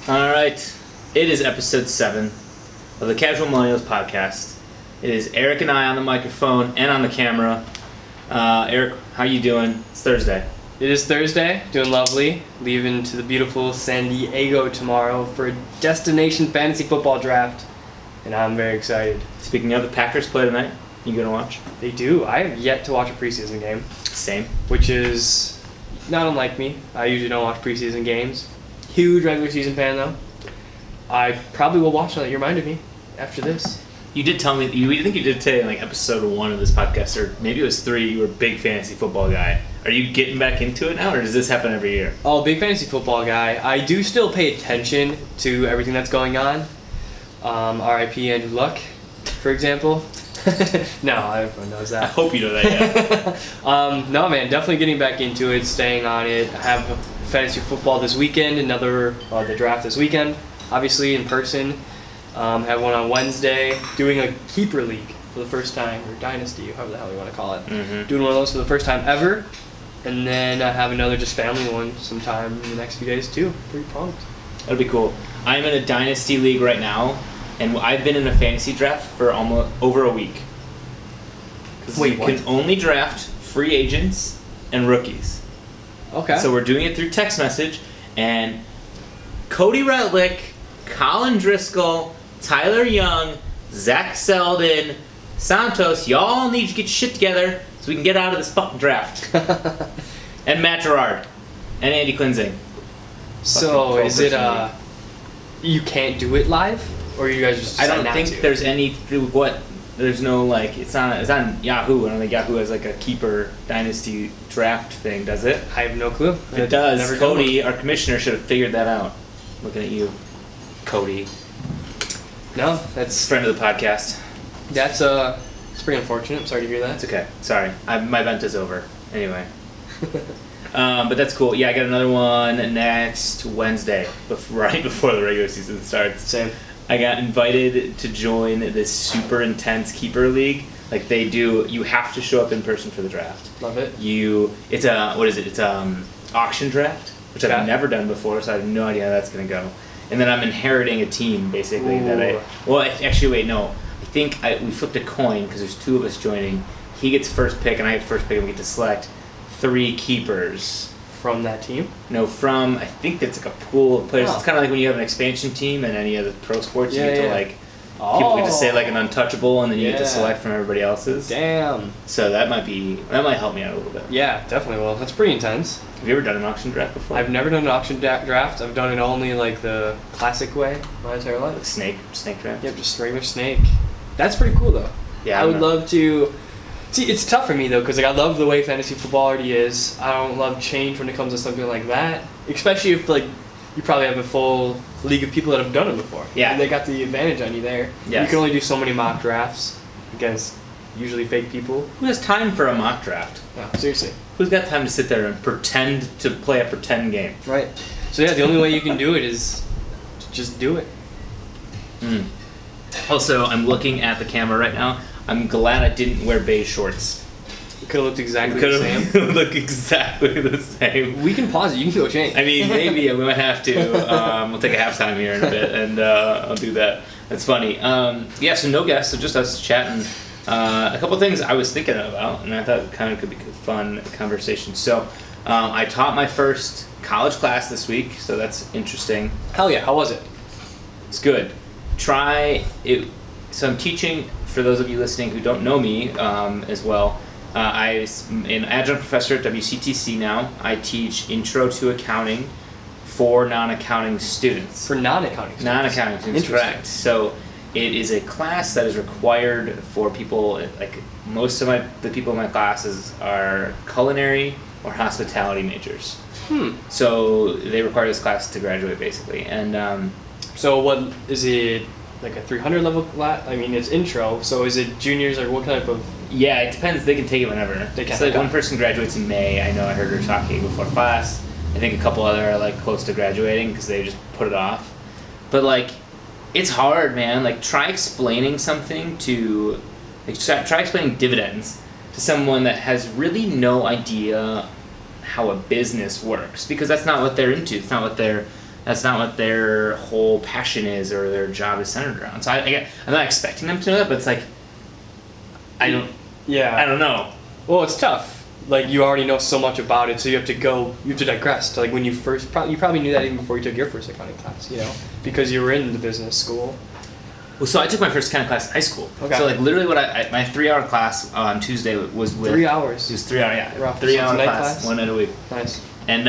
Alright, it is episode 7 of the Casual Millennials podcast. It is Eric and I on the microphone and on the camera. Eric, how you doing? It's Thursday. It is Thursday, doing lovely. Leaving to the beautiful San Diego tomorrow for a destination fantasy football draft, and I'm very excited. Speaking of, the Packers play tonight. You gonna watch? They do. I have yet to watch a preseason game. Same. Which is not unlike me. I usually don't watch preseason games. Huge regular season fan, though. I probably will watch now that you reminded me after this. You did tell me, I think you did say in like episode 1 of this podcast, or maybe it was 3, you were a big fantasy football guy. Are you getting back into it now, or does this happen every year? Oh, big fantasy football guy. I do still pay attention to everything that's going on. R.I.P. Andrew Luck, for example. No, everyone knows that. I hope you know that, yeah. No, man, definitely getting back into it, staying on it. I have fantasy football this weekend, the draft this weekend, obviously in person. Have one on Wednesday, doing a keeper league for the first time, or dynasty, however the hell you want to call it. Mm-hmm. Doing one of those for the first time ever. And then I have another just family one sometime in the next few days too. Pretty pumped. That'll be cool. I'm in a dynasty league right now, and I've been in a fantasy draft for almost over a week. Wait, you what? can only draft free agents and rookies. Okay. So we're doing it through text message, and Cody Retlick, Colin Driscoll, Tyler Young, Zach Selden, Santos, y'all need to get your shit together so we can get out of this fucking draft. And Matt Gerard. And Andy Klinzing. So is it you can't do it live, or you guys just I don't decide not think to? there's any there's no like it's on Yahoo. I don't think Yahoo has like a keeper dynasty draft thing, does it? I have no clue. If it does, Cody, our commissioner, should have figured that out. Looking at you, Cody. No, that's Friend of the podcast. it's pretty unfortunate. I'm sorry to hear that. It's okay. Sorry. My vent is over. Anyway. But that's cool. Yeah, I got another one next Wednesday, right before the regular season starts. Same. I got invited to join this super intense keeper league. Like they do, you have to show up in person for the draft. Love it. It's auction draft, which Okay. I've never done before, so I have no idea how that's gonna go. And then I'm inheriting a team basically I think we flipped a coin because there's 2 of us joining. He gets first pick and I have first pick, and we get to select 3 keepers. From that team? No, I think that's like a pool of players. Oh. It's kind of like when you have an expansion team in any of the pro sports. Yeah, you get yeah. to like people get to say like an untouchable, and then you get to Yeah. select from everybody else's. Damn. So that might help me out a little bit. Yeah, definitely will. That's pretty intense. Have you ever done an auction draft before? I've never done an auction draft. I've done it only like the classic way my entire life. Like snake draft. Yep, just regular snake. That's pretty cool though. Yeah, I would love to. See, it's tough for me though, because like I love the way fantasy football already is. I don't love change when it comes to something like that, especially if like you probably have a full league of people that have done it before. Yeah. And they got the advantage on you there. Yes. You can only do so many mock drafts against usually fake people. Who has time for a mock draft? No, seriously. Who's got time to sit there and pretend to play a pretend game? Right. So yeah, the only way you can do it is to just do it. Mm. Also, I'm looking at the camera right now. I'm glad I didn't wear beige shorts. It could have looked exactly Could the same. look exactly the same. We can pause it. You can go change. I mean, maybe we might have to. We'll take a halftime here in a bit, and I'll do that. That's funny. Yeah, so no guests, so just us chatting. A couple things I was thinking about, and I thought it kind of could be a fun conversation. So I taught my first college class this week, so that's interesting. Hell yeah! How was it? It's good. Try it. So I'm teaching, for those of you listening who don't know me as well, I'm an adjunct professor at WCTC now. I teach Intro to Accounting for non-accounting students. For non-accounting students? Non-accounting students, Interesting. correct. So it is a class that is required for people, like most of the people in my classes are culinary or hospitality majors. So they require this class to graduate basically. And so what is it, like a 300 level class? I mean, it's intro, so is it juniors or what type of? yeah, it depends. They can take it whenever. They can, So like okay. one person graduates in May. I know I heard her talking before class. I think a couple other are like close to graduating because they just put it off. But like, it's hard, man. Like try explaining something to, like try explaining dividends to someone that has really no idea how a business works, because that's not what they're into. It's not what they're that's not what their whole passion is or their job is centered around. So I'm not expecting them to know that, but it's like, I don't know. Well, it's tough. Like, you already know so much about it, so you have to digress. Like, when you you probably knew that even before you took your first accounting class, because you were in the business school. Well, so I took my first accounting class in high school. Okay. So, like, literally my 3-hour class on Tuesday was with... 3 hours? It was 3 hours, yeah. Rough. 3-hour Night class, 1 night a week. Nice. And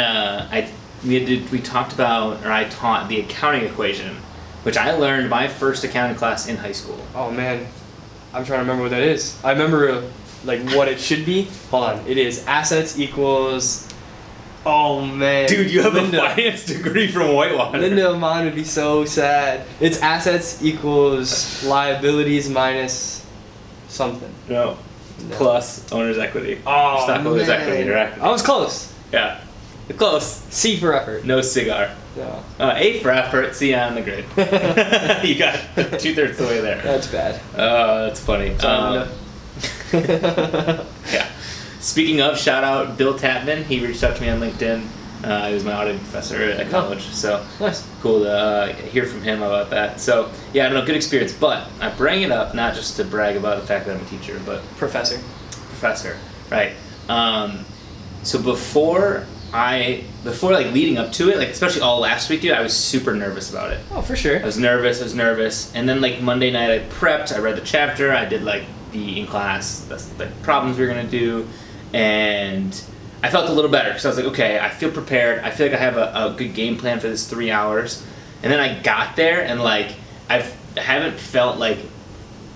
we talked about, or I taught the accounting equation, which I learned my first accounting class in high school. Oh, man. I'm trying to remember what that is. I remember... like what it should be. Hold on. It is assets equals. Oh man. Dude, you have a finance degree from Whitewater. Linda Amon would be so sad. It's assets equals liabilities minus something. No. Plus owner's equity. Oh, stockholders' equity or equity. I was close. Yeah. Close. C for effort. No cigar. No. A for effort, C on the grid. You got 2/3 of the way there. That's bad. That's funny. Yeah. Speaking of, shout out Bill Tapman. He reached out to me on LinkedIn. He was my auditing professor at college, so nice. Cool to hear from him about that. So yeah, I don't know, good experience. But I bring it up not just to brag about the fact that I'm a teacher, but professor, right? So before like leading up to it, like especially all last week, dude, I was super nervous about it. Oh, for sure. I was nervous, and then like Monday night I prepped. I read the chapter. I did like the in-class the problems we were going to do, and I felt a little better because I was like, okay, I feel prepared. I feel like I have a good game plan for this 3 hours. And then I got there and like I haven't felt like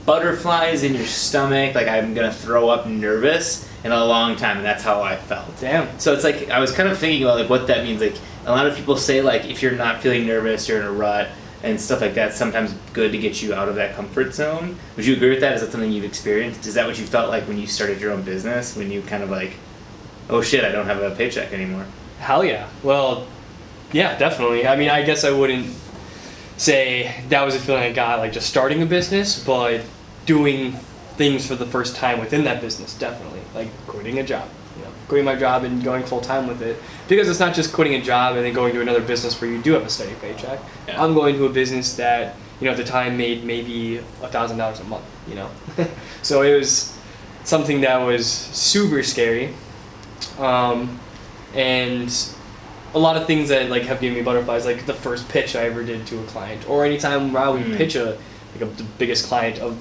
butterflies in your stomach, like I'm going to throw up nervous in a long time, and that's how I felt. Damn. So it's like I was kind of thinking about like what that means. Like a lot of people say like if you're not feeling nervous, you're in a rut. And stuff like that, sometimes good to get you out of that comfort zone. Would you agree with that? Is that something you've experienced? Is that what you felt like when you started your own business? When you kind of like, oh shit, I don't have a paycheck anymore? Hell yeah. Well, yeah, definitely. I mean, I guess I wouldn't say that was a feeling I got like just starting a business, but doing things for the first time within that business, definitely. Like quitting a job. Quitting my job and going full time with it, because it's not just quitting a job and then going to another business where you do have a steady paycheck. Yeah. I'm going to a business that at the time made maybe $1,000 a month. So it was something that was super scary, and a lot of things that like have given me butterflies, like the first pitch I ever did to a client, or anytime where I would pitch the biggest client of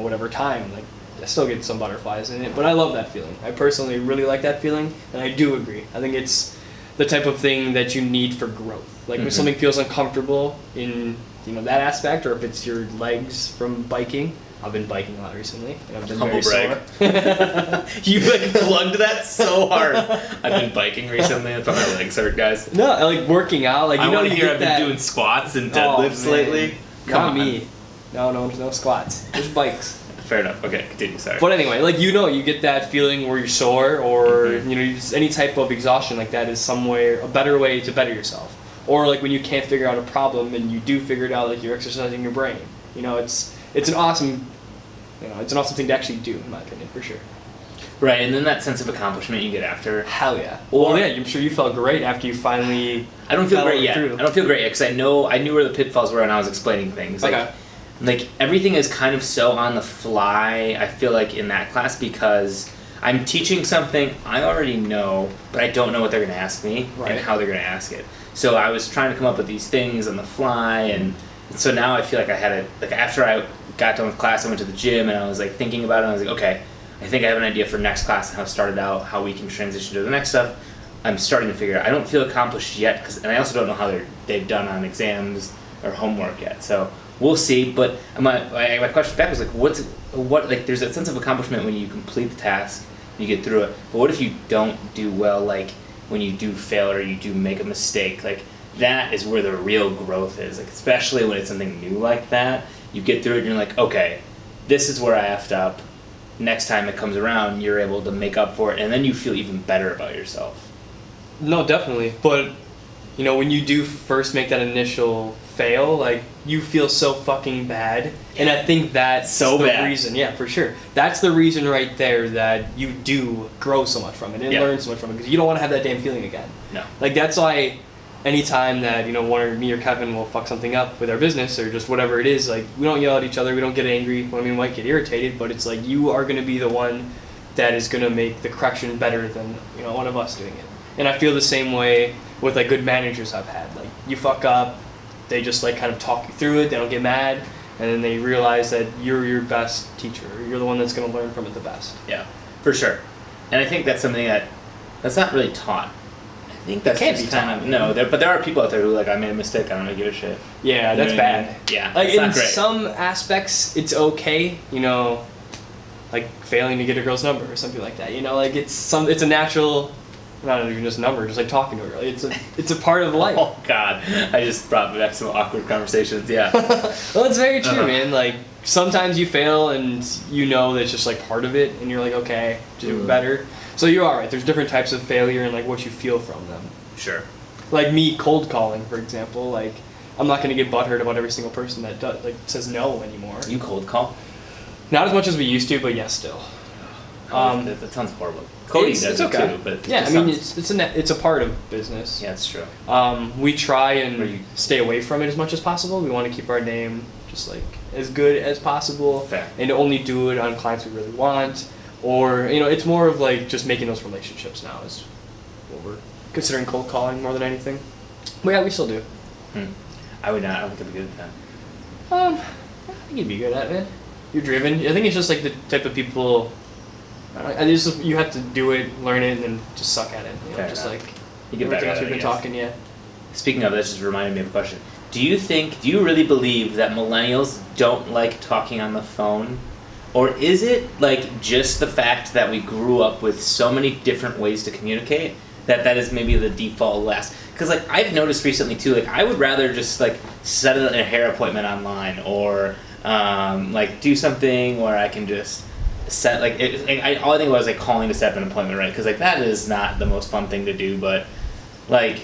whatever time, like. I still get some butterflies in it, but I love that feeling. I personally really like that feeling, and I do agree. I think it's the type of thing that you need for growth. Like when something feels uncomfortable in that aspect, or if it's your legs from biking. I've been biking a lot recently, and I've been very sore. You like plugged that so hard. I've been biking recently. That's why my legs hurt, guys. No, I like working out. Like I want to hear I've been doing squats and deadlifts lately. Not me. No squats. Just bikes. Fair enough. Okay, continue. Sorry. But anyway, like you get that feeling where you're sore, or just any type of exhaustion like that is somewhere a better way to better yourself. Or like when you can't figure out a problem and you do figure it out, like you're exercising your brain. It's an awesome, it's an awesome thing to actually do, in my opinion, for sure. Right, and then that sense of accomplishment you get after. Hell yeah. Well, yeah, I'm sure you felt great after you finally. I don't feel great yet. I don't feel great yet because I knew where the pitfalls were when I was explaining things. Like everything is kind of so on the fly, I feel like, in that class, because I'm teaching something I already know, but I don't know what they're going to ask me and how they're going to ask it. So I was trying to come up with these things on the fly, and so now I feel like I had after I got done with class, I went to the gym and I was like thinking about it, and I was like, okay, I think I have an idea for next class and how it started out, how we can transition to the next stuff. I'm starting to figure out. I don't feel accomplished yet, and I also don't know how they've done on exams or homework yet. So we'll see. But my question back was like, what? Like, there's that sense of accomplishment when you complete the task, and you get through it. But what if you don't do well? Like when you do fail or you do make a mistake, like that is where the real growth is. Like especially when it's something new like that, you get through it and you're like, okay, this is where I effed up. Next time it comes around, you're able to make up for it, and then you feel even better about yourself. No, definitely. But when you do first make that initial fail, like you feel so fucking bad, and I think that's the reason. Yeah, for sure. That's the reason right there that you do grow so much from it and learn so much from it, because you don't want to have that damn feeling again. No. Like that's why anytime that one or me or Kevin will fuck something up with our business or just whatever it is, like we don't yell at each other, we don't get angry. I mean, we might get irritated, but it's like you are going to be the one that is going to make the correction better than one of us doing it. And I feel the same way with like good managers I've had. Like you fuck up, they just like kind of talk you through it. They don't get mad, and then they realize that you're your best teacher. You're the one that's going to learn from it the best. Yeah, for sure. And I think that's something that's not really taught. I think that can't just be kind of but there are people out there who like, I made a mistake, I don't give a shit. Yeah, that's bad. Yeah, like it's not in great. some aspects, it's okay. Like failing to get a girl's number or something like that. Like it's a natural, not even just number, just like talking to a girl. It's a part of life. Oh God, I just brought back some awkward conversations. Yeah. Well, it's very true, man. Like sometimes you fail and that's just like part of it, and you're like, okay, do better. So you're all right. There's different types of failure and like what you feel from them. Sure. Like me cold calling, for example. Like I'm not gonna get butthurt about every single person that says no anymore. You cold call? Not as much as we used to, but yes, still. That sounds horrible. Cody does it too, but yeah, I mean it's a part of business. Yeah, it's true. We try and stay away from it as much as possible. We want to keep our name just like as good as possible. Fair. And only do it on clients we really want. Or, it's more of like just making those relationships now is what we're considering cold calling more than anything. But yeah, we still do. I would not. I don't think I'd be good at that. I think you'd be good at it, man. You're driven. I think it's just like the type of people. You have to do it, learn it, and then just suck at it. Just like you get everything better else at we've been talking. Yeah. Speaking of, that just reminded me of a question. Do you really believe that millennials don't like talking on the phone? Or is it like just the fact that we grew up with so many different ways to communicate that is maybe the default last? Because like I've noticed recently too, like I would rather just like set a hair appointment online or like do something where I can just set like all I think was like calling to set up an appointment, right? Because like that is not the most fun thing to do, but like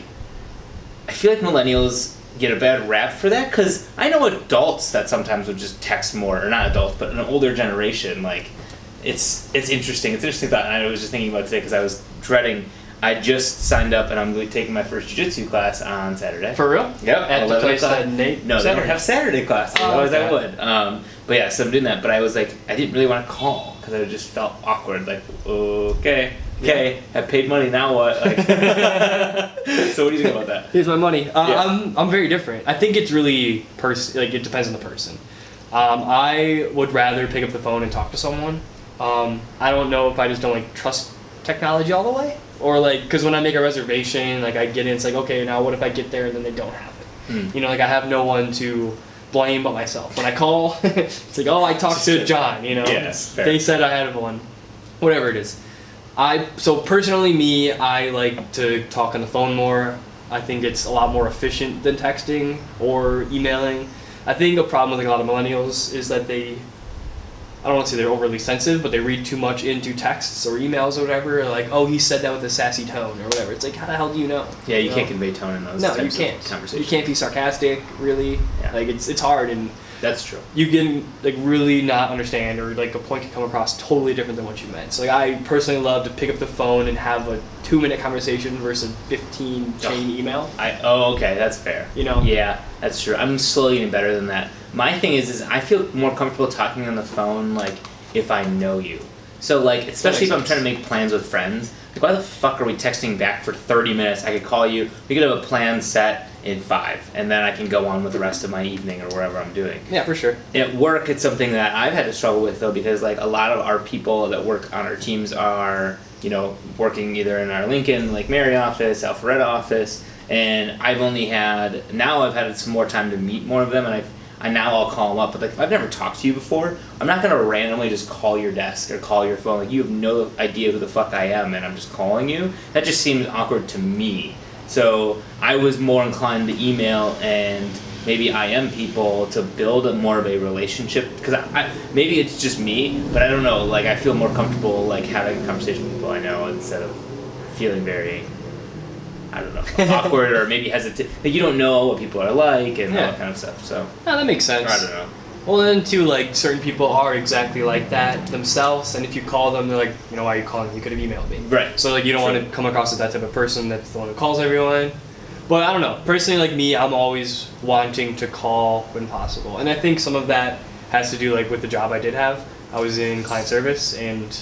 I feel like millennials get a bad rap for that, because I know adults that sometimes would just text more, or not adults, but an older generation. Like it's interesting. It's an interesting thought, and I was just thinking about it today because I was dreading. I just signed up and I'm going to be taking my first jiu-jitsu class on Saturday. For real? Yep. At the place that Nate? No, they don't have Saturday classes. Otherwise I would. But yeah, so I'm doing that. But I was like, I didn't really want to call because I just felt awkward. Like, okay, I paid money, now what? Like, so what do you think about that? Here's my money. I'm very different. I think it's really it depends on the person. I would rather pick up the phone and talk to someone. I don't know if I just don't like trust technology all the way, or like because when I make a reservation, like I get in, it's like, okay, now what if I get there and then they don't have it? Like I have no one to blame but myself. When I call, it's like, oh, I talked to John. Yes, they said I had one, whatever it is. So personally, me, I like to talk on the phone more. I think it's a lot more efficient than texting or emailing. I think a problem with like a lot of millennials is that I don't want to say they're overly sensitive, but they read too much into texts or emails or whatever. Like, oh, he said that with a sassy tone or whatever. It's like, how the hell do you know? Yeah, you can't convey tone in those types of conversations. You can't be sarcastic, really. Yeah. Like, it's hard, and that's true. You can like really not understand, or like a point can come across totally different than what you meant. So like, I personally love to pick up the phone and have a 2-minute conversation versus a 15-chain email. Okay, that's fair. Yeah, that's true. I'm slowly getting better than that. My thing is I feel more comfortable talking on the phone, like, if I know you. So, like, especially if I'm trying to make plans with friends, like, why the fuck are we texting back for 30 minutes? I could call you, we could have a plan set in 5, and then I can go on with the rest of my evening or whatever I'm doing. Yeah, for sure. At work, it's something that I've had to struggle with, though, because, like, a lot of our people that work on our teams are, working either in our Lincoln, Lake Mary office, Alpharetta office, and I've had some more time to meet more of them, and now I'll call them up, but like if I've never talked to you before, I'm not gonna randomly just call your desk or call your phone. Like you have no idea who the fuck I am, and I'm just calling you. That just seems awkward to me. So I was more inclined to email and maybe IM people to build more of a relationship, because maybe it's just me, but I don't know. Like I feel more comfortable like having a conversation with people I know instead of feeling very, I don't know, awkward or maybe hesitant. Like you don't know what people are like and all that kind of stuff. So that makes sense. I don't know. Well, then too, like certain people are exactly like that themselves, and if you call them, they're like, why are you calling? You could have emailed me. Right. So like you don't want to come across as that type of person that's the one who calls everyone. But I don't know. Personally, like me, I'm always wanting to call when possible, and I think some of that has to do like with the job I did have. I was in client service, and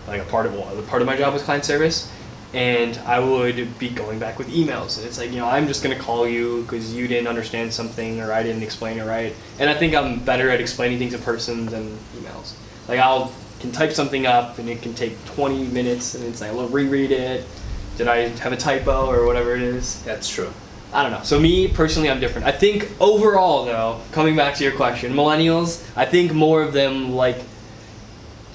like a part of my job was client service, and I would be going back with emails, and it's like, I'm just gonna call you because you didn't understand something or I didn't explain it right, and I think I'm better at explaining things in person than emails. Like can type something up and it can take 20 minutes, and it's like I'll reread it. Did I have a typo or whatever it is? That's true. I don't know. So me, personally, I'm different. I think overall, though, coming back to your question, millennials, I think more of them like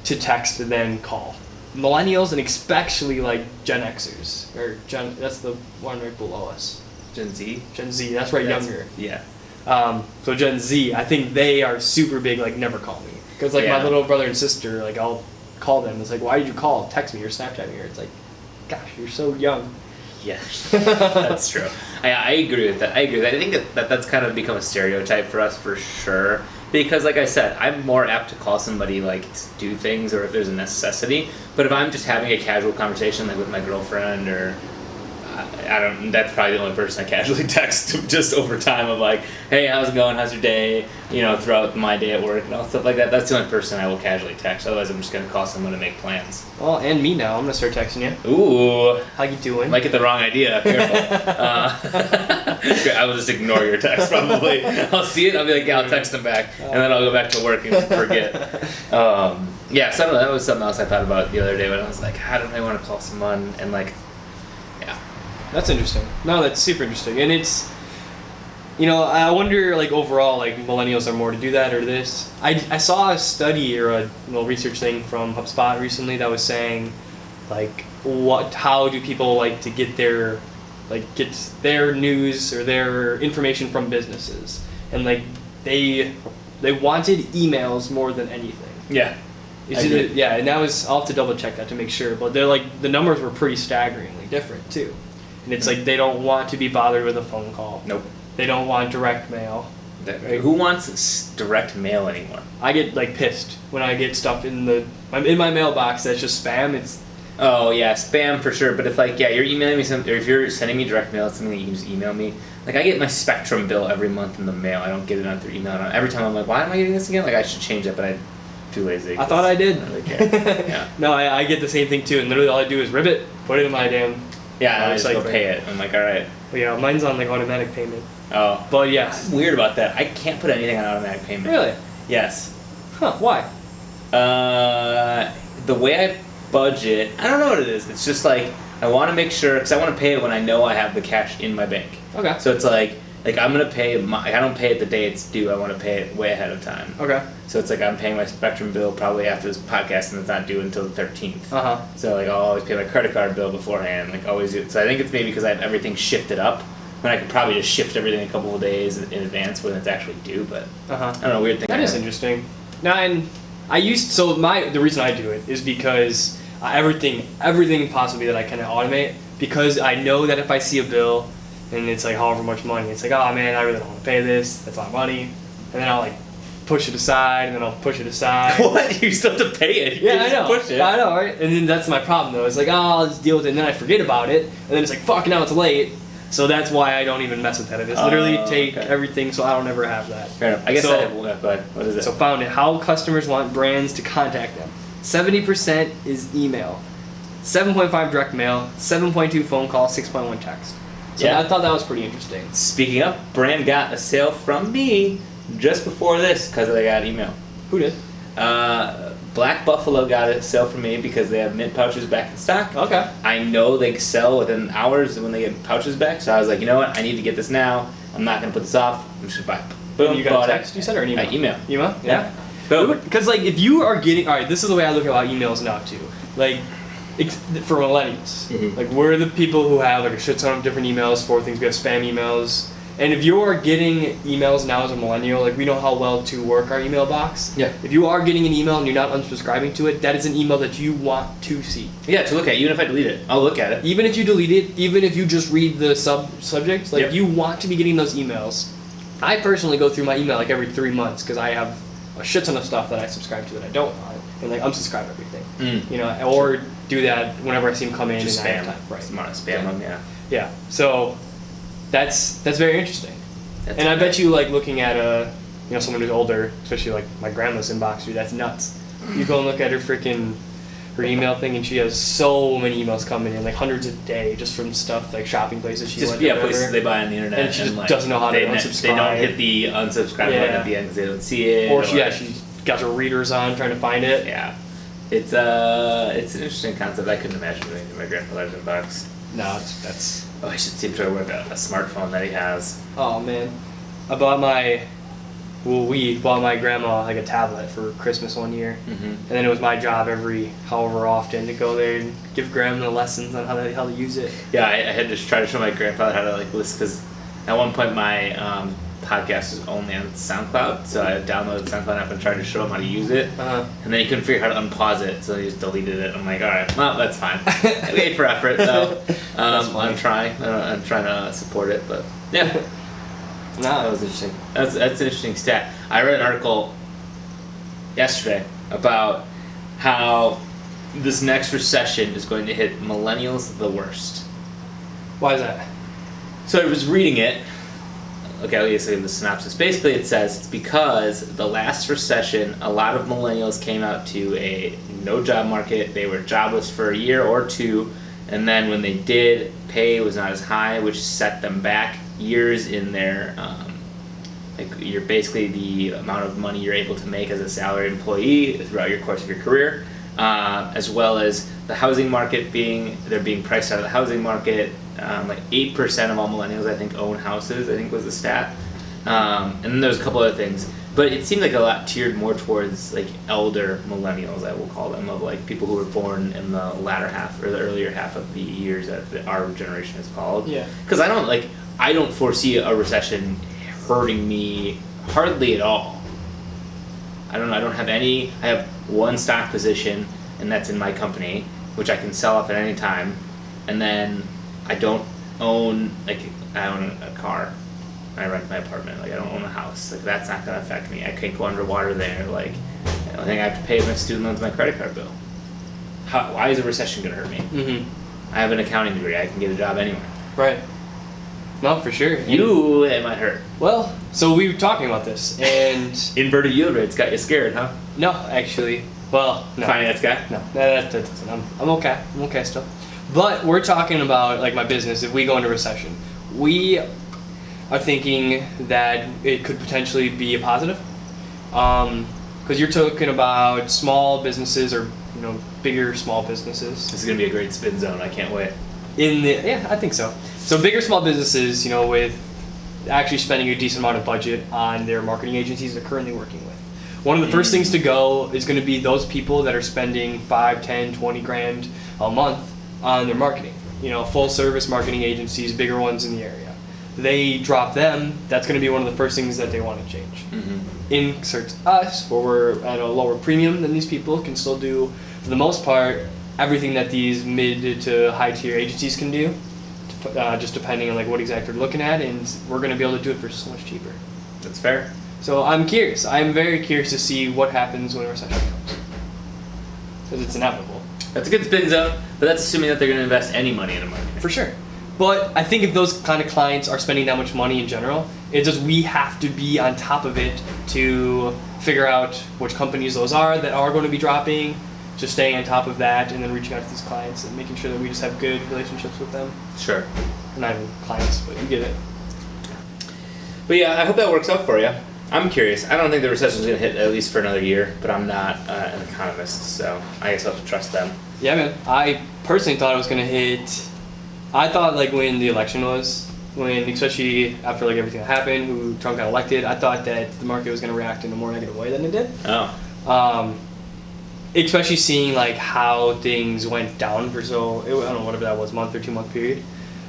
to text than call. Millennials, and especially like Gen Xers, that's the one right below us. Gen Z? Gen Z, that's right, younger. Yeah. So Gen Z, I think they are super big, like never call me. Because like my little brother and sister, like I'll call them. It's like, why did you call? Text me or Snapchat me. Or it's like, gosh, you're so young. Yeah, that's true. I agree with that. I think that's kind of become a stereotype for us for sure. Because like I said, I'm more apt to call somebody like to do things or if there's a necessity. But if I'm just having a casual conversation like with my girlfriend or that's probably the only person I casually text just over time of like, hey, how's it going? How's your day? Throughout my day at work and all stuff like that. That's the only person I will casually text. Otherwise, I'm just going to call someone to make plans. Well, and me now. I'm going to start texting you. Ooh. How you doing? Might get the wrong idea. Careful. I will just ignore your text probably. I'll see it. I'll be like, yeah, I'll text them back. And then I'll go back to work and forget. Yeah, so that was something else I thought about the other day when I was like, how do I want to call someone? And like, yeah. That's interesting. No, that's super interesting. And it's, I wonder, like, overall, like, millennials are more to do that or this. I saw a study or a little research thing from HubSpot recently that was saying, like, how do people like to get their news or their information from businesses? And, like, they wanted emails more than anything. Yeah. Yeah, and that was, I'll have to double check that to make sure, but they're like, the numbers were pretty staggeringly different, too. And it's like they don't want to be bothered with a phone call. Nope. They don't want direct mail. Right? Who wants direct mail anymore? I get like pissed when I get stuff in my mailbox that's just spam. Oh yeah, spam for sure. But if you're emailing me something, or if you're sending me direct mail, it's something that you can just email me. Like I get my Spectrum bill every month in the mail. I don't get it on through email. Every time I'm like, why am I getting this again? Like I should change it, but I'm too lazy. I thought I did. I don't really care. Yeah. No, I get the same thing too, and literally all I do is rip it, put it in my damn. Yeah, I just go pay it. I'm like, all right. But yeah, mine's on like automatic payment. Oh. But yes. I'm weird about that. I can't put anything on automatic payment. Really? Yes. Huh? Why? The way I budget, I don't know what it is. It's just like I want to make sure because I want to pay it when I know I have the cash in my bank. Okay. So it's like I'm gonna pay I don't pay it the day it's due. I want to pay it way ahead of time. Okay. So it's like I'm paying my Spectrum bill probably after this podcast, and it's not due until the 13th. Uh huh. So like I'll always pay my credit card bill beforehand. Like always do. So I think it's maybe because I have everything shifted up. When I could probably just shift everything a couple of days in advance when it's actually due. But I don't know, weird thing. That is interesting. Now, and the reason I do it is because everything possibly that I can automate, because I know that if I see a bill and it's like however much money, it's like, oh man, I really don't want to pay this. That's a lot of money, and then I'll like push it aside, and then I'll push it aside. What? You still have to pay it. Yeah, I know. Push it. I know, right? And then that's my problem though. It's like, oh, I'll just deal with it, and then I forget about it, and then it's like, fuck, now it's late. So that's why I don't even mess with that. I just literally take everything, so I don't ever have that. Fair enough. I guess I have one, but what is it? So found it. How customers want brands to contact them. 70% is email, 7.5 direct mail, 7.2 phone call, 6.1 text. So I thought that was pretty interesting. Speaking of, brand got a sale from me just before this because they got email. Who did? Black Buffalo got a sale from me because they have mint pouches back in stock. Okay. I know they sell within hours when they get pouches back, so I was like, you know what? I need to get this now. I'm not going to put this off. I'm just going to buy it. Boom, you got a text? You said or an email? Email. Email? Yeah. Boom. Because like if you are getting, alright, this is the way I look at emails now too. Like, for millennials, like we're the people who have like a shit ton of different emails for things. We have spam emails. And if you are getting emails now as a millennial, like we know how well to work our email box. Yeah. If you are getting an email and you're not unsubscribing to it, that is an email that you want to see. Yeah, to look at. Even if I delete it, I'll look at it. Even if you delete it, even if you just read the subject, like you want to be getting those emails. I personally go through my email like every 3 months because I have a shit ton of stuff that I subscribe to that I don't want, and like unsubscribe everything. You know, or do that whenever I see them come in just and spam. I have time. Right. Spam them, yeah. Yeah. So That's very interesting. That's And I bet you, like, looking at someone who's older, especially like my grandma's inbox, dude, that's nuts. You go and look at her email thing, and she has so many emails coming in, like hundreds a day, just from stuff like shopping places she went to. Places they buy on the internet, and she just doesn't know how to unsubscribe. They don't hit the unsubscribe button at the end because they don't see it. Or she got her readers on trying to find it. Yeah, it's an interesting concept. I couldn't imagine doing it in my grandfather's inbox. No, that's. Oh, I should see him try to work a smartphone that he has. Oh man, we bought my grandma like a tablet for Christmas one year, and then it was my job every however often to go there and give grandma lessons on how to use it. Yeah, I had to try to show my grandfather how to like listen, because at one point my podcast was only on SoundCloud, so I downloaded the SoundCloud app and tried to show him how to use it, and then he couldn't figure out how to unpause it, so he just deleted it. I'm like, all right, well, that's fine. I paid for effort, so I'm trying to support it, but yeah. No, that was interesting. That's an interesting stat. I read an article yesterday about how this next recession is going to hit millennials the worst. Why is that? So I was reading it. Okay, I'll just say the synopsis. Basically, it says it's because the last recession, a lot of millennials came out to a no job market. They were jobless for a year or two, and then when they did, pay was not as high, which set them back years in their you're basically the amount of money you're able to make as a salaried employee throughout your course of your career, as well as the housing market they're being priced out of the housing market. Like 8% of all millennials, I think, own houses, I think was the stat. And then there's a couple other things. But it seemed like a lot tiered more towards like elder millennials, I will call them, of like people who were born in the latter half or the earlier half of the years that our generation is called. Yeah. Because I don't foresee a recession hurting me hardly at all. I don't have any. I have one stock position, and that's in my company, which I can sell off at any time. And then I don't own I own a car. I rent my apartment. Like I don't own a house. Like that's not gonna affect me. I can't go underwater there. Like the only thing I have to pay is my student loans, my credit card bill. Why is a recession gonna hurt me? I have an accounting degree. I can get a job anywhere. Right. No, for sure. It might hurt. Well, so we were talking about this, and inverted yield rates got you scared, huh? No, actually. Well, no. Finance guy? No, that doesn't. I'm okay. I'm okay still. But we're talking about like my business. If we go into recession, we are thinking that it could potentially be a positive, because you're talking about small businesses or bigger small businesses. This is gonna be a great spin zone. I can't wait. Yeah, I think so. So bigger small businesses, with actually spending a decent amount of budget on their marketing agencies they're currently working with. One of the first things to go is going to be those people that are spending 5, 10, 20 grand a month on their marketing. Full service marketing agencies, bigger ones in the area. They drop them, that's going to be one of the first things that they want to change. Insert us, where we're at a lower premium than these people, can still do, for the most part, everything that these mid to high tier agencies can do, just depending on like what exactly they're looking at, and we're going to be able to do it for so much cheaper. That's fair. So I'm curious. I'm very curious to see what happens when a recession comes, because it's inevitable. That's a good spin zone, but that's assuming that they're going to invest any money in a market. For sure. But I think if those kind of clients are spending that much money in general, it's just we have to be on top of it to figure out which companies those are that are going to be dropping. Just staying on top of that, and then reaching out to these clients and making sure that we just have good relationships with them. Sure. Not even clients, but you get it. But yeah, I hope that works out for you. I'm curious. I don't think the recession's going to hit at least for another year, but I'm not an economist, so I guess I'll have to trust them. Yeah, man. I personally thought it was going to hit. I thought like when the election was, especially after like everything that happened, who Trump got elected, I thought that the market was going to react in a more negative way than it did. Oh. Especially seeing like how things went down for I don't know, whatever that was, month or 2 month period.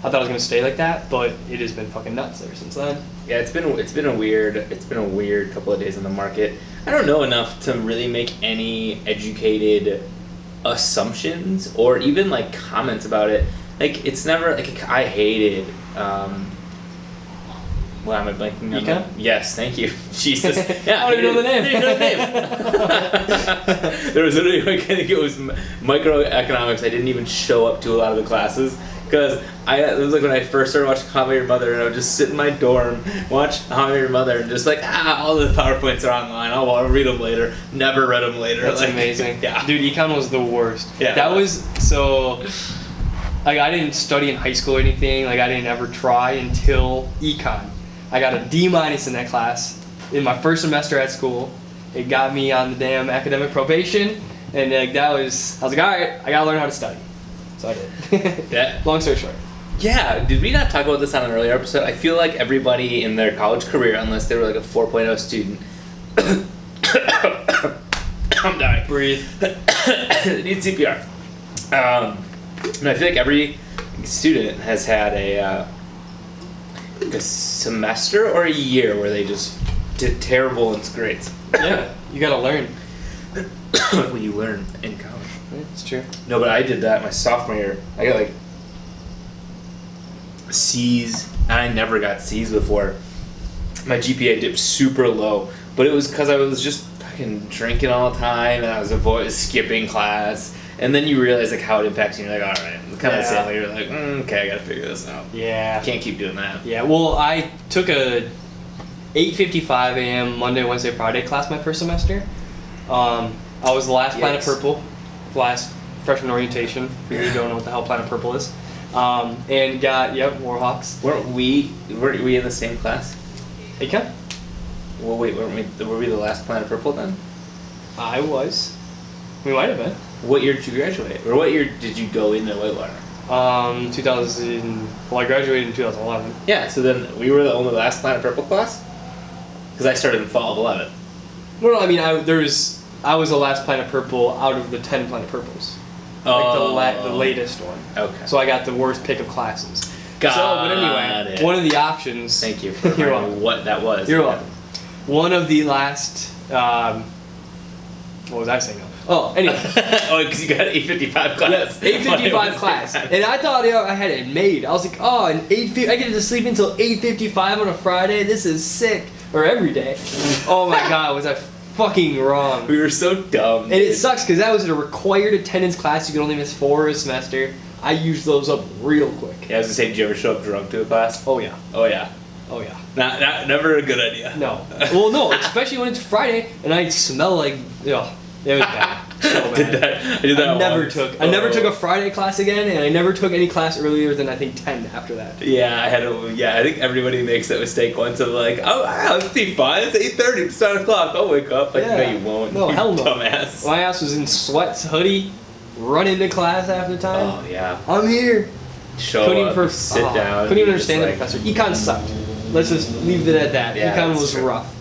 I thought it was gonna stay like that, but it has been fucking nuts ever since then. Yeah, it's been a weird couple of days on the market. I don't know enough to really make any educated assumptions or even like comments about it. Like it's never like I hated. Well, am I blanking on that? Yes, thank you. Jesus. Yeah, I don't even know the name. You know the name. There was literally, I think it was microeconomics. I didn't even show up to a lot of the classes Because it was like when I first started watching How I Met Your Mother, and I would just sit in my dorm, watch How I Met Your Mother, and just like, all the PowerPoints are online. I'll read them later. Never read them later. That's like, amazing. Yeah. Dude, econ was the worst. Yeah. That was so. Like, I didn't study in high school or anything. Like, I didn't ever try until econ. I got a D- in that class in my first semester at school. It got me on the damn academic probation, and like I was like, all right, I gotta learn how to study. So I did. Yeah. Long story short. Yeah, did we not talk about this on an earlier episode? I feel like everybody in their college career, unless they were like a 4.0 student, I'm dying. Breathe. Need CPR. And I feel like every student has had a semester or a year where they just did terrible in grades. Yeah, you gotta learn. What you learn in college. It's true. No, but I did that my sophomore year. I got like C's, and I never got C's before. My GPA dipped super low, but it was because I was just fucking drinking all the time, and I was skipping class. And then you realize like how it impacts you. You're like, all right, it's kind of the same way. You're like, okay, I gotta figure this out. Yeah. Can't keep doing that. Yeah. Well, I took a 8:55 a.m. Monday, Wednesday, Friday class my first semester. I was the last Planet Purple, last freshman orientation. For you who don't know what the hell Planet Purple is, and got Warhawks. Were we in the same class? Okay. Well, wait, were we the last Planet Purple then? I was. We might have been. What year did you graduate? Or what year did you go into Whitewater? 2000. Well, I graduated in 2011. Yeah, so then we were the only last Planet Purple class? Because I started in fall of 11. No, I mean, I was the last Planet Purple out of the 10 Planet Purples. Like the latest one. Okay. So I got the worst pick of classes. Got but anyway, it. one of the options. Thank you for You're reminding welcome. me what that was. You're welcome. One of the last. What was I saying? Oh, anyway. Oh, because you got 8:55 class. Yes, 8:55 class, and I thought I had it made. I was like, oh, and I get to sleep until 8:55 on a Friday. This is sick. Or every day. Oh my God, was I fucking wrong? We were so dumb. And it sucks because that was a required attendance class. You could only miss 4 a semester. I used those up real quick. Yeah, I was gonna say, did you ever show up drunk to a class? Oh yeah. Oh yeah. Oh yeah. Never a good idea. No. Well, no, especially when it's Friday and I smell like, it was bad. So bad. I did that I never once. took a Friday class again, and I never took any class earlier than I think 10 after that. Yeah, I think everybody makes that mistake once of like, it's be fine. It's 8:30. It's 9 o'clock. I'll wake up. Like, Yeah. no, you won't. No, you hell no. Dumbass. My ass was in sweats, hoodie, running to class half the time. Oh yeah. I'm here. Show up. Sit down. Couldn't even you're understand the just professor. Econ sucked. Let's just leave it at that. Yeah, Econ that's was true. rough.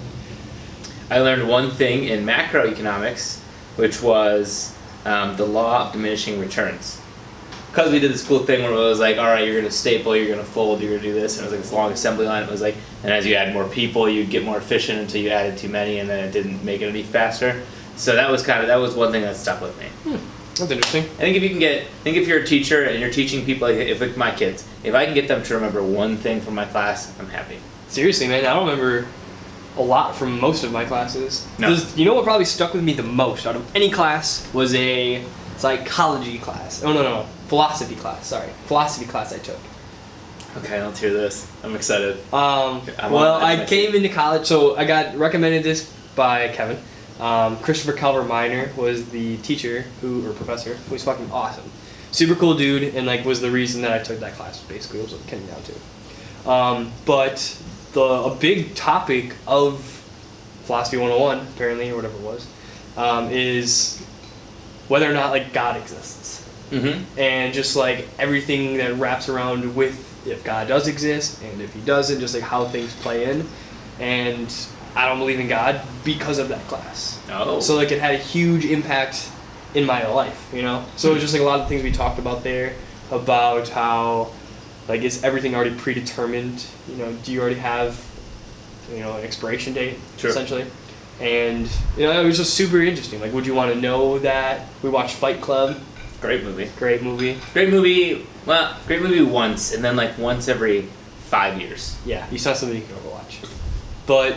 I learned one thing in macroeconomics, which was the law of diminishing returns. Because we did this cool thing where it was like, all right, you're going to staple, you're going to fold, you're going to do this, and it was like this long assembly line. It was like, and as you add more people, you'd get more efficient until you added too many, and then it didn't make it any faster. So that was one thing that stuck with me. That's interesting. I think if you're a teacher and you're teaching people, like my kids, if I can get them to remember one thing from my class, I'm happy. Seriously, man, I don't remember a lot from most of my classes. No. You know what probably stuck with me the most out of any class was a psychology class. Oh, no. Philosophy class, sorry. Philosophy class I took. Okay, let's hear this. I'm excited. I came into college, so I got recommended this by Kevin. Christopher Calvert Minor was the teacher or professor who was fucking awesome. Super cool dude, and was the reason that I took that class, basically, was what it came down to. But a big topic of Philosophy 101, apparently, or whatever it was, is whether or not God exists. Mm-hmm. And just everything that wraps around with if God does exist and if he doesn't, just how things play in. And I don't believe in God because of that class. Oh. So it had a huge impact in my life, So it was just a lot of things we talked about there, about how is everything already predetermined? Do you already have an expiration date, Sure. essentially? And it was just super interesting. Would you want to know that? We watched Fight Club. Great movie. Great movie. Great movie. Well, great movie once, and then once every 5 years. Yeah, you saw something you can overwatch. But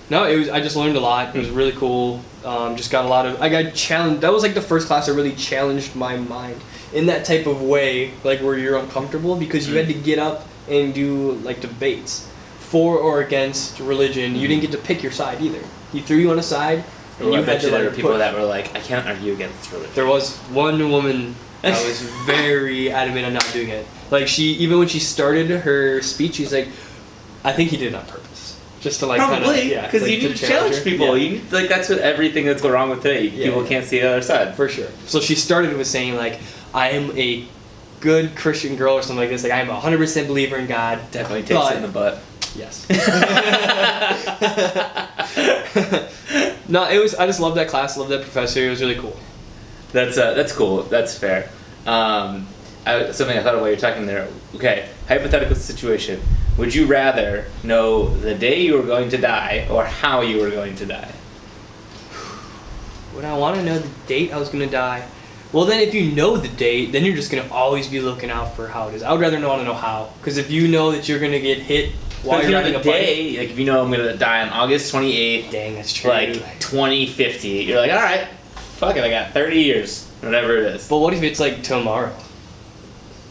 no, I just learned a lot. It was really cool. Just got a lot of. I got challenged. That was the first class that really challenged my mind in that type of way, like where you're uncomfortable because you had to get up and do like debates for or against religion. You didn't get to pick your side either. He threw you on a side, and Well, you I bet had to you there like were people push. that were like, I can't argue against religion. There was one woman that was very adamant on not doing it. Like even when she started her speech, she's like, I think he did it on purpose. Just to like Probably, kind of, because like, you need to challenge her. people. Yeah. You need, like that's what everything that's going wrong with today. People can't see the other side. For sure. So she started with saying like, I am a good Christian girl or something like this. Like I am 100% believer in God. Definitely takes it in the butt. Yes. No, it was. I just loved that class. Loved that professor. It was really cool. That's cool. That's fair. Something I thought of while you're talking there. Okay, hypothetical situation. Would you rather know the day you were going to die or how you were going to die? Would I want to know the date I was going to die? Well, then if you know the date, then you're just going to always be looking out for how it is. I would rather want to know how. Because if you know that you're going to get hit while But if you're you know riding the a bike... day, like if you know I'm going to die on August 28th, Dang, that's true. like 2050, you're like, all right, fuck it, I got 30 years, whatever it is. But what if it's like tomorrow?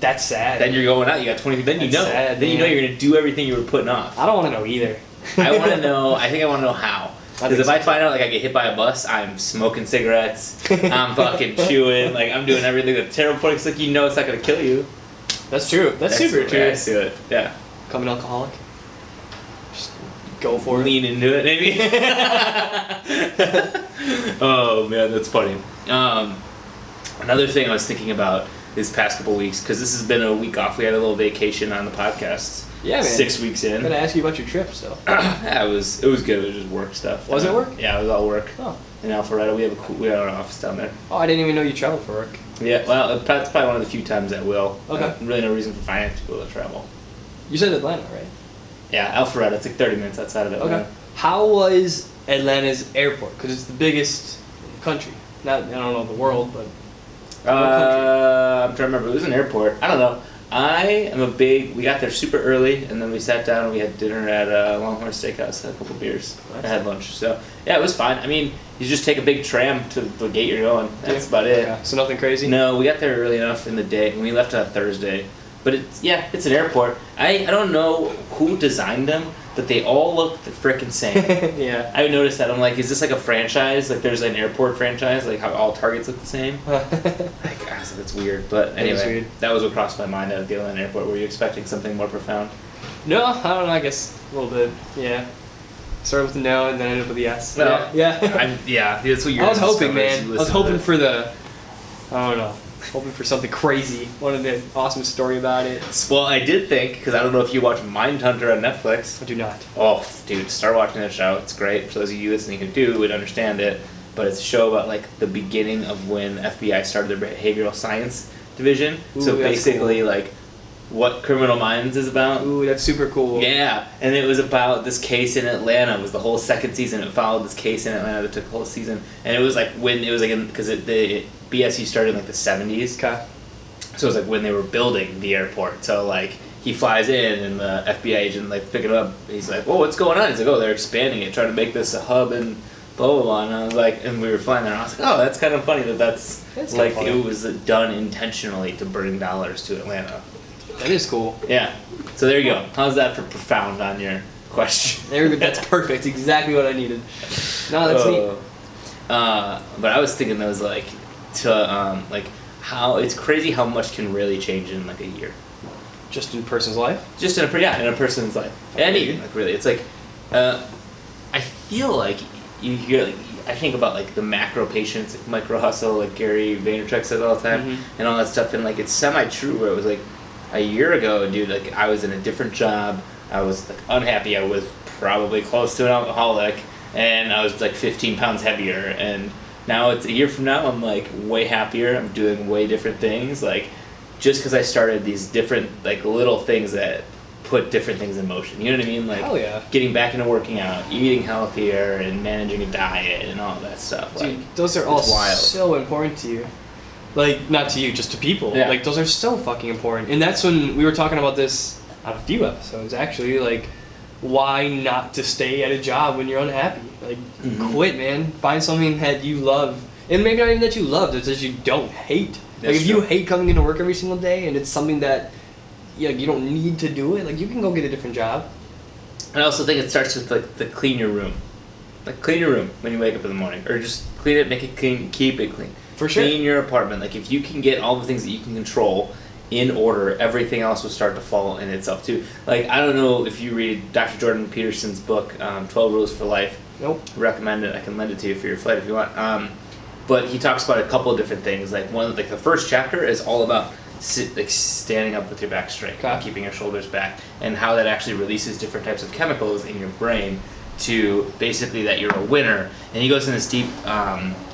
That's sad. Then you're going out, you got 20, then you That's know. sad, then you know man. you're going to do everything you were putting off. I don't want to know either. I want to know, I think I want to know how. Because if I find out like I get hit by a bus, I'm smoking cigarettes, I'm fucking chewing, like I'm doing everything that's terrible. It's like you know it's not gonna kill you. That's true. That's super the true. way I see it. Yeah. Become an alcoholic. Just go for it. Lean into it, maybe. Oh man, that's funny. Another thing I was thinking about these past couple weeks, because this has been a week off. We had a little vacation on the podcast. Yeah, man. 6 weeks in. I'm gonna ask you about your trip, so. Yeah, it was good. It was just work stuff. Was it work? Yeah, it was all work. Oh. In Alpharetta, we have an office down there. Oh, I didn't even know you traveled for work. Yeah, well, that's probably one of the few times I will. Okay. Really no reason for finance to go to travel. You said Atlanta, right? Yeah, Alpharetta, it's like 30 minutes outside of Atlanta. Okay. How was Atlanta's airport? Because it's the biggest in the country. Not, I don't know the world, but. I'm trying to remember. It was an airport. I don't know. We got there super early, and then we sat down and we had dinner at Longhorn Steakhouse, had a couple beers. Nice. I had lunch. So, yeah, it was fine. I mean, you just take a big tram to the gate you're going. That's about it. Okay. So nothing crazy? No, we got there early enough in the day, and we left on Thursday. But it's an airport. I don't know who designed them, but they all look the frickin' same. Yeah. I noticed that. I'm like, is this like a franchise? Like, there's an airport franchise, like how all Targets look the same? Like, I was like, that's weird. But That is anyway, weird. that was what crossed my mind at the Atlanta airport. Were you expecting something more profound? No, I don't know. I guess a little bit. Yeah. Started with a no and then ended up with a yes. Well, yeah. Yeah, that's what you're. I was hoping, discover as man. you I was listen to hoping it. for the. I don't know. Hoping for something crazy. Wanted an awesome story about it. Well, I did think, because I don't know if you watch Mindhunter on Netflix. I do not. Oh, dude, start watching that show. It's great. For those of you listening who do would understand it. But it's a show about like the beginning of when FBI started their behavioral science division. Ooh, So that's basically, cool. like what Criminal Minds is about. Ooh, that's super cool. Yeah, and it was about this case in Atlanta. It was the whole second season. It followed this case in Atlanta that took the whole season, and it was like when it was like because the BSU started in like the 70s. Okay. So it was like when they were building the airport. So like he flies in and the FBI agent like pick it up. He's like, "Whoa, what's going on?" He's like, "Oh, they're expanding it, trying to make this a hub and blah blah blah." And I was like, and we were flying there. And I was like, "Oh, that's kind of funny that's That's like kinda funny. it was done intentionally to bring dollars to Atlanta." That is cool. Yeah. So there you go. How's that for profound on your question? That's perfect. Exactly what I needed. No, that's neat. But I was thinking that was like like how it's crazy how much can really change in like a year. Just in a person's life? Just in a person's life. Any like really, it's like I feel like you hear like I think about like the macro patients, like micro hustle, like Gary Vaynerchuk says all the time, Mhm. and all that stuff, and like it's semi true. Where it was like a year ago, dude, like I was in a different job. I was like unhappy. I was probably close to an alcoholic, and I was like 15 pounds heavier. And now it's a year from now, I'm like way happier. I'm doing way different things. Like just because I started these different like little things that put different things in motion. You know what I mean? Like Hell yeah. getting back into working out, eating healthier, and managing a diet and all that stuff. Dude, Like, those are all it's wild. so important to you. Like, not to you, just to people. Yeah. Like, those are so fucking important. And that's when we were talking about this on a few episodes, actually. Like, why not to stay at a job when you're unhappy? Like, Mhm. quit, man. Find something that you love And maybe not even that you love, it's just you don't hate. That's if you true. hate coming into work every single day and it's something that you don't need to do it, you can go get a different job. I also think it starts with the clean your room. Clean your room when you wake up in the morning, or just clean it, make it clean, keep it clean. For sure. Clean your apartment. If you can get all the things that you can control in order, everything else will start to fall in itself too. I don't know if you read Dr. Jordan Peterson's book, 12 Rules for Life. Nope. I recommend it. I can lend it to you for your flight if you want. But he talks about a couple of different things. The first chapter is all about standing up with your back straight, keeping your shoulders back, and how that actually releases different types of chemicals in your brain to basically that you're a winner. And he goes in this deep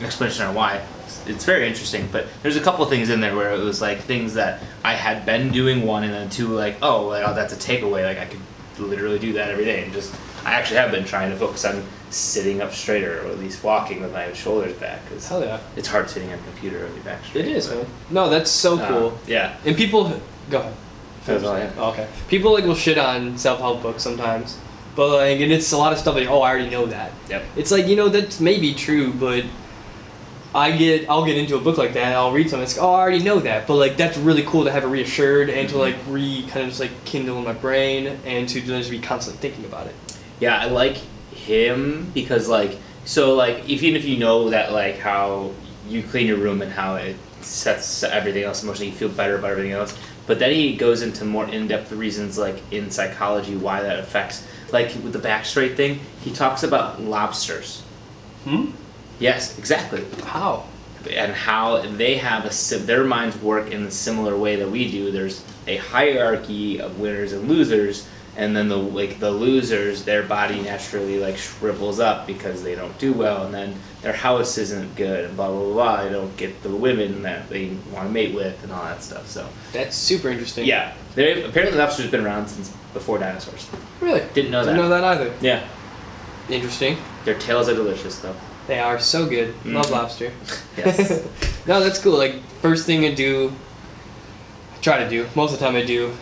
explanation on why. It's very interesting, but there's a couple of things in there where it was things that I had been doing, one, and then two, oh, that's a takeaway. I could literally do that every day, and I actually have been trying to focus on sitting up straighter, or at least walking with my shoulders back, because Hell yeah. it's hard sitting on a computer with your back straight. It is, man. No, that's so cool. Yeah. And people, go ahead. That's all I have. Okay. People will shit on self-help books sometimes, but and it's a lot of stuff I already know that. Yep. It's that's maybe true, but I'll get into a book like that and I'll read something. It's I already know that, but that's really cool to have it reassured and to kindle in my brain and to just be constantly thinking about it. Yeah, I like him because even if you know that how you clean your room and how it sets everything else emotionally, you feel better about everything else. But then he goes into more in-depth reasons in psychology why that affects. With the back straight thing, he talks about lobsters. Yes, exactly. How? And how they have their minds work in a similar way that we do. There's a hierarchy of winners and losers, and then the losers, their body naturally shrivels up because they don't do well, and then their house isn't good, and blah blah blah. Blah. They don't get the women that they want to mate with, and all that stuff. So that's super interesting. Yeah, apparently lobsters have been around since before dinosaurs. Really? Didn't know that. Didn't know that either. Yeah. Interesting. Their tails are delicious, though. They are so good. Love lobster. Yes. No, that's cool. First thing I do, I try to do. Most of the time I do.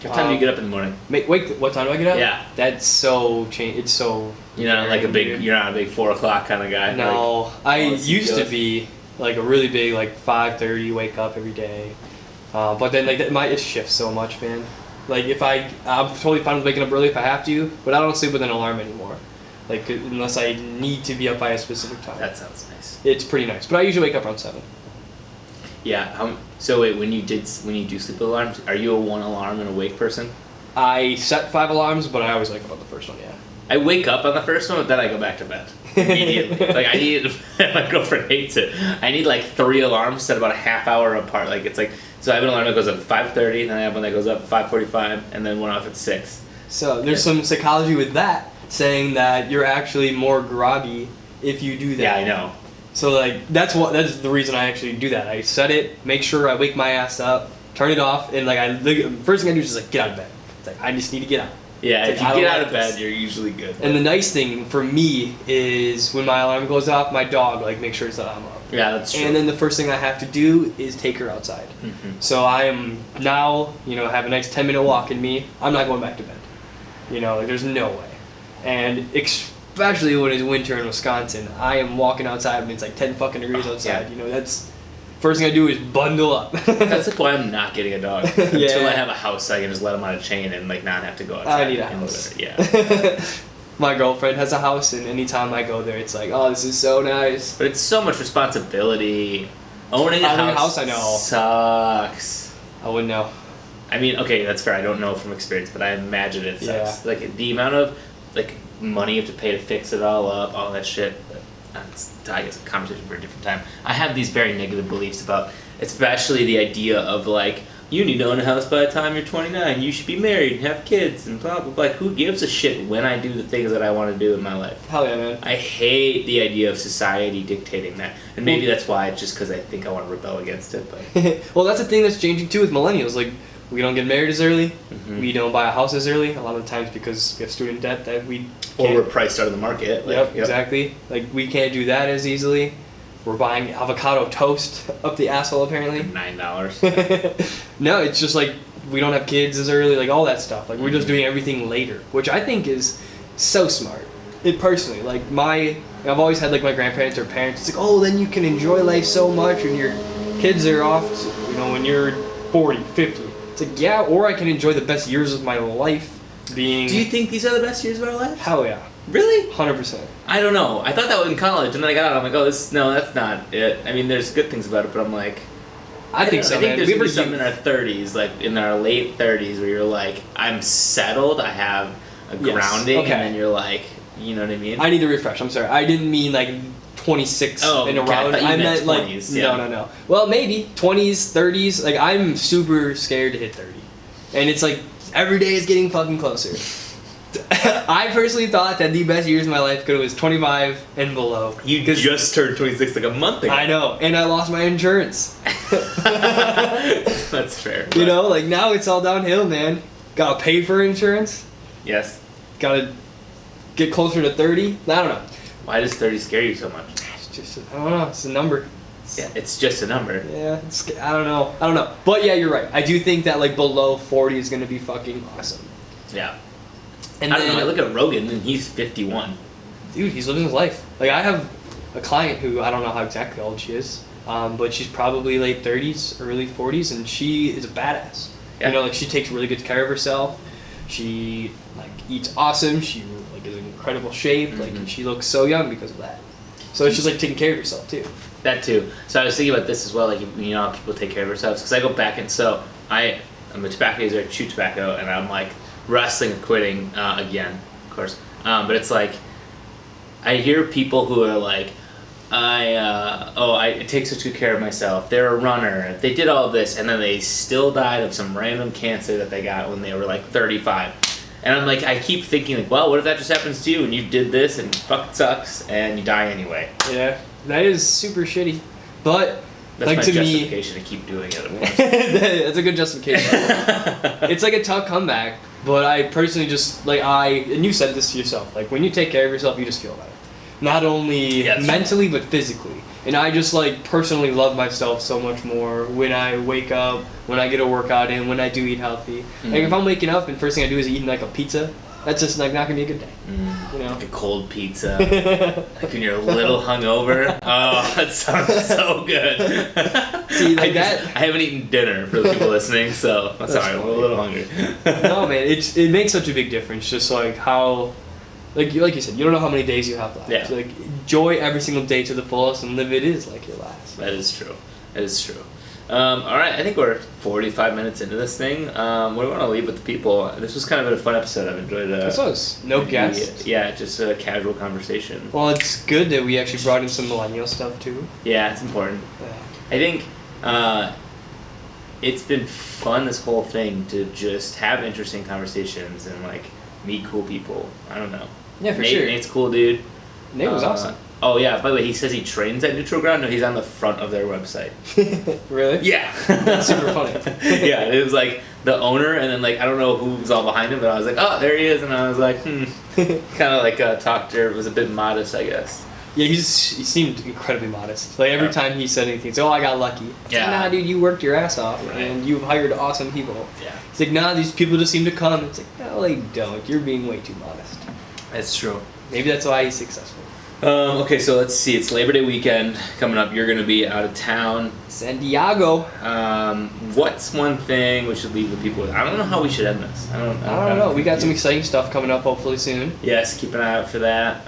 What time do you get up in the morning? Wait, what time do I get up? Yeah. That's so it's so. You're not you're not a big 4 o'clock kind of guy. No, I used to be a really big 5:30 wake up every day, but then it shifts so much, man. I'm totally fine with waking up early if I have to, but I don't sleep with an alarm anymore. Unless I need to be up by a specific time. That sounds nice. It's pretty nice, but I usually wake up around 7. Yeah. So wait, when you do sleep with alarms, are you a 1 alarm and awake person? I set 5 alarms, but I always wake up on the first one. Yeah. I wake up on the first one, but then I go back to bed immediately. I need. My girlfriend hates it. I need 3 alarms set about a half hour apart. So I have an alarm that goes up at 5:30, then I have one that goes up at 5:45, and then one off at 6. So there's some psychology with that, saying that you're actually more groggy if you do that. Yeah, I know. So that's the reason I actually do that. I set it, make sure I wake my ass up, turn it off, and first thing I do is just get out of bed. It's I just need to get out. Yeah, if you get out of bed, you're usually good. And the nice thing for me is when my alarm goes off, my dog makes sure that I'm up. Yeah, that's true. And then the first thing I have to do is take her outside. Mm-hmm. So I am now, have a nice 10-minute walk in me. I'm not going back to bed. There's no way. And especially when it's winter in Wisconsin, I am walking outside and it's 10 fucking degrees outside. Yeah. That's first thing I do is bundle up. That's why I'm not getting a dog until I have a house. I can just let him on a chain and not have to go outside. I need a house. Yeah. My girlfriend has a house, and anytime I go there, it's oh, this is so nice. But it's so much responsibility. Owning a house, I know, sucks. I wouldn't know. I mean, okay, that's fair. I don't know from experience, but I imagine it sucks. Yeah. The amount of money you have to pay to fix it all up, all that shit. But that's, I guess, a conversation for a different time. I have these very negative beliefs about, especially the idea of you need to own a house by the time you're 29. You should be married and have kids and blah blah blah. Who gives a shit when I do the things that I want to do in my life? Hell yeah, man. I hate the idea of society dictating that, and maybe that's why. Just because I think I want to rebel against it. But well, that's the thing that's changing too with millennials. We don't get married as early. Mm-hmm. We don't buy a house as early. A lot of the times because we have student debt that we or can't. we're priced out of the market. Yep, exactly. We can't do that as easily. We're buying avocado toast up the asshole apparently. $9. No, it's just we don't have kids as early, all that stuff. We're just doing everything later, which I think is so smart. It personally, my I've always had like my grandparents or parents. It's like, oh, then you can enjoy life so much when your kids are off. You know, when you're 40, 50. It's like, yeah, or I can enjoy the best years of my life being. Do you think these are the best years of our life? Hell yeah. Really? 100%. I don't know. I thought that in college, and then I got out. I'm like, oh, that's not it. I mean, there's good things about it, but I'm like, I think so. I think man. there's gonna be some in our 30s, like in our late 30s, where you're like, I'm settled. I have a grounding, okay. and then you're like, you know what I mean? I need to refresh. I'm sorry. I didn't mean like 26 and around. I meant 20s, like yeah. no. Well, maybe 20s, 30s. Like I'm super scared to hit 30, and it's like every day is getting fucking closer. I personally thought that the best years of my life was 25 and below. You just turned 26 like a month ago. I know, and I lost my insurance. That's fair. You know, like now it's all downhill, man. Gotta pay for insurance. Yes. Gotta get closer to 30. I don't know. Why does 30 scare you so much? It's just, I don't know. It's a number. Yeah, it's just a number. Yeah, I don't know. But yeah, you're right. I do think that like below 40 is gonna be fucking awesome. Yeah. And I then, don't know. I look at Rogan and he's 51. Dude, he's living his life. Like I have a client who I don't know how exactly old she is, but she's probably late 30s, early 40s, and she is a badass. Yeah. You know, like she takes really good care of herself. She like eats awesome. She like is in incredible shape. Mm-hmm. Like she looks so young because of that. So it's just like taking care of yourself too. That too. So I was thinking about this as well. Like you know how people take care of themselves. Because I go back and so I'm a tobacco user. I chew tobacco, and I'm like wrestling and quitting again, of course. But it's like I hear people who are like, I take such good care of myself. They're a runner. They did all of this, and then they still died of some random cancer that they got when they were like 35. And I'm like, I keep thinking like, well, what if that just happens to you and you did this and fuck it sucks and you die anyway? Yeah, that is super shitty. But that's like my to justification to keep doing it. That's a good justification. It's like a tough comeback, but I personally just like and you said this to yourself. Like when you take care of yourself, you just feel better. Not only mentally but physically. And I just like personally love myself so much more when I wake up, when I get a workout in, when I do eat healthy. Mm-hmm. Like if I'm waking up and first thing I do is eating like a pizza, that's just like not gonna be a good day. You know, like a cold pizza, like when you're a little hungover. Oh, that sounds so good. See, like I haven't eaten dinner for the people listening, so I'm sorry, I'm a little hungry. No, man, it makes such a big difference. Just like how. Like you said, you don't know how many days you have left. Yeah. So like, enjoy every single day to the fullest and live it is like your last. That is true. All right, I think we're 45 minutes into this thing. What do we want to leave with the people? This was kind of a fun episode. I've enjoyed it. This was no guests. Yeah, just a casual conversation. Well, it's good that we actually brought in some millennial stuff too. Yeah, it's important. Yeah. I think it's been fun, this whole thing, to just have interesting conversations and like meet cool people. I don't know. Yeah, for sure. Nate's cool, dude. Nate was awesome. Oh yeah, by the way, he says he trains at Neutral Ground. No, he's on the front of their website. Really? Yeah. That's super funny. Yeah, it was like the owner, and then like I don't know who was all behind him, but I was like, oh, there he is, and I was like, kind of like talked to her. Was a bit modest, I guess. Yeah, he seemed incredibly modest. Like every time he said anything, it's oh, I got lucky. Yeah. Nah, dude, you worked your ass off, Right. and you've hired awesome people. Yeah. It's like, nah, these people just seem to come. It's like, no, they don't. You're being way too modest. That's true. Maybe that's why he's successful. Okay, so let's see. It's Labor Day weekend coming up. You're going to be out of town. San Diego. What's one thing we should leave the people with? I don't know how we should end this. I don't know. We got some exciting stuff coming up hopefully soon. Yes, keep an eye out for that.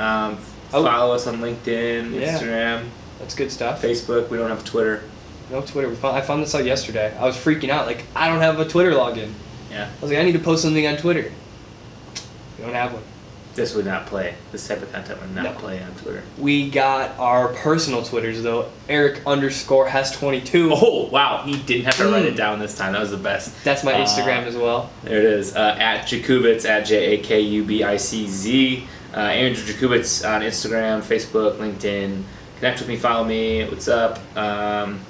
Follow us on LinkedIn, Instagram. That's good stuff. Facebook. We don't have Twitter. No Twitter. I found this out yesterday. I was freaking out. Like, I don't have a Twitter login. Yeah. I was like, I need to post something on Twitter. We don't have one. This would not play. This type of content would not play on Twitter. We got our personal Twitters, though. Eric_has22. Oh, wow. He didn't have to write it down this time. That was the best. That's my Instagram as well. There it is. At Jakubits, at Jakubicz. Andrew Jakubits on Instagram, Facebook, LinkedIn. Connect with me, follow me. What's up? And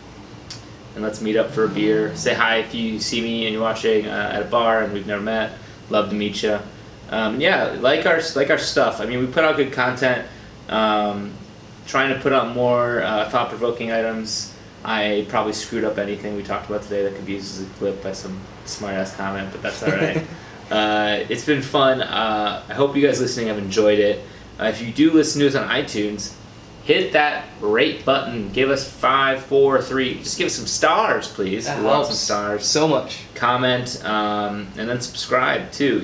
let's meet up for a beer. Say hi if you see me and you're watching at a bar and we've never met. Love to meet you. Yeah, like our stuff. I mean, we put out good content. Trying to put out more thought-provoking items. I probably screwed up anything we talked about today that could be used as a clip by some smart-ass comment, but that's all right. It's been fun. I hope you guys listening have enjoyed it. If you do listen to us on iTunes, hit that rate button. Give us 5, 4, 3. Just give us some stars, please. That We want helps some stars. so much. Comment, and then subscribe too.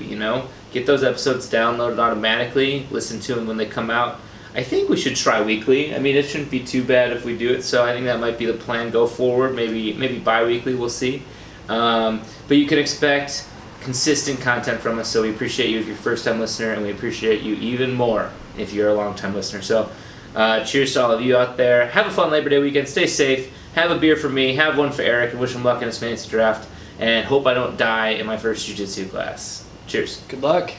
Get those episodes downloaded automatically. Listen to them when they come out. I think we should try weekly. I mean, it shouldn't be too bad if we do it. So I think that might be the plan go forward. Maybe bi-weekly. We'll see. But you can expect consistent content from us. So we appreciate you if you're a first-time listener, and we appreciate you even more if you're a long-time listener. So. Cheers to all of you out there. Have a fun Labor Day weekend. Stay safe. Have a beer for me. Have one for Eric. And wish him luck in his fantasy draft. And hope I don't die in my first jiu-jitsu class. Cheers. Good luck.